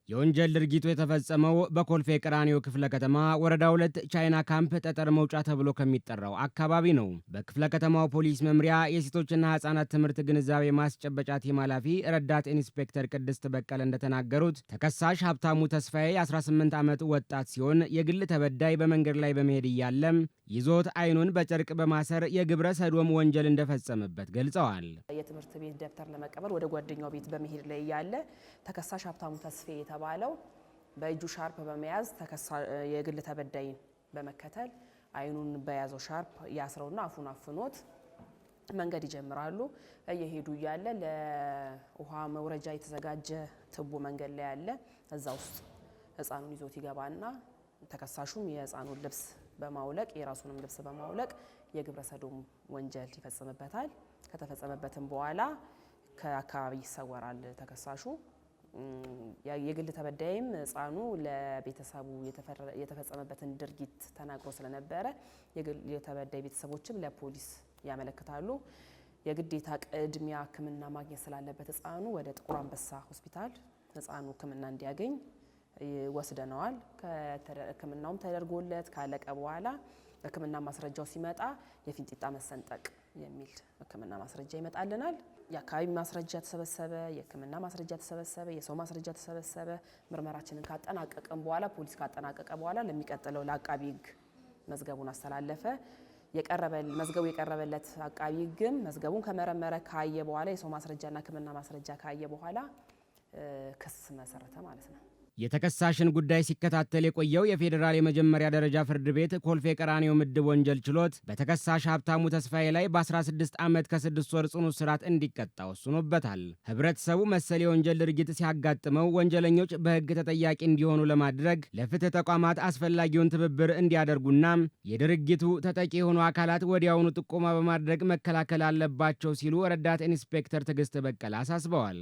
የወንጀል ድርጊቱ የተፈጸመው በኮልፌ ቀራኒዮ ክፍለ ከተማ ወረዳ 2 ቻይና ካምፕ ጠጠር መውጫ ተብሎ ከሚጠራው አካባቢ ነው። በክፍለ ከተማው ፖሊስ መምሪያ የሴቶችና ህጻናት ትምህርት ግንዛቤ ማስጨበጫ ቲም ኃላፊ ረዳት ኢንስፔክተር ቅድስት በቀለ እንደተናገሩት ተከሳሽ ሀብታሙ ተስፋዬ 18 ዓመት ወጣት ሲሆን የግል ተበዳይ በመንገድ ላይ በመሄድ እያለም ይዞት አይኑን በጨርቅ በማሰር የግብረ ሰዶም ወንጀል እንደፈጸመበት ገልጸዋል። የትምህርት ቤት ደብተር ለመቀበል ወደ ጓደኛው ቤት በመሄድ ላይ ያለ ተከሳሽ ሀብታሙ ተስፋዬ የተባለው በእጁ ሻርፕ በመያዝ የግል ተበዳይን በመከተል አይኑን በያዘው ሻርፕ ያስረውና አፉን አፍኖት መንገድ ይጀምራሉ። እየሄዱ እያለ ለውሃ መውረጃ የተዘጋጀ ትቦ መንገድ ላይ ያለ እዛ ውስጥ ህፃኑን ይዞት ይገባና ተከሳሹም የህፃኑን ልብስ በማውለቅ የራሱንም ልብስ በማውለቅ የግብረ ሰዶም ወንጀል ይፈጽምበታል። ከተፈጸመበትም በኋላ ከአካባቢ ይሰወራል ተከሳሹ። የግል ተበዳይም ህፃኑ ለቤተሰቡ የተፈጸመበትን ድርጊት ተናግሮ ስለነበረ የግል ተበዳይ ቤተሰቦችም ለፖሊስ ያመለክታሉ። የግዴታ ቅድሚያ ሕክምና ማግኘት ስላለበት ህፃኑ ወደ ጥቁር አንበሳ ሆስፒታል ህፃኑ ሕክምና እንዲያገኝ ወስደነዋል። ሕክምናውም ተደርጎለት ካለቀ በኋላ ሕክምና ማስረጃው ሲመጣ የፊንጢጣ መሰንጠቅ የሚል ሕክምና ማስረጃ ይመጣልናል። የአካባቢ ማስረጃ ተሰበሰበ፣ የሕክምና ማስረጃ ተሰበሰበ፣ የሰው ማስረጃ ተሰበሰበ። ምርመራችንን ካጠናቀቀን በኋላ ፖሊስ ካጠናቀቀ በኋላ ለሚቀጥለው ለአቃቢ ሕግ መዝገቡን አስተላለፈ። መዝገቡ የቀረበለት አቃቢ ሕግም መዝገቡን ከመረመረ ካየ በኋላ የሰው ማስረጃና ሕክምና ማስረጃ ካየ በኋላ ክስ መሰረተ ማለት ነው። የተከሳሽን ጉዳይ ሲከታተል የቆየው የፌዴራል የመጀመሪያ ደረጃ ፍርድ ቤት ኮልፌ ቀራኒዮ ምድብ ወንጀል ችሎት በተከሳሽ ሀብታሙ ተስፋዬ ላይ በ16 ዓመት ከ6 ወር ጽኑ እስራት እንዲቀጣ ወስኖበታል። ህብረተሰቡ መሰል የወንጀል ድርጊት ሲያጋጥመው ወንጀለኞች በህግ ተጠያቂ እንዲሆኑ ለማድረግ ለፍትህ ተቋማት አስፈላጊውን ትብብር እንዲያደርጉና የድርጊቱ ተጠቂ የሆኑ አካላት ወዲያውኑ ጥቆማ በማድረግ መከላከል አለባቸው ሲሉ ረዳት ኢንስፔክተር ትዕግስት በቀለ አሳስበዋል።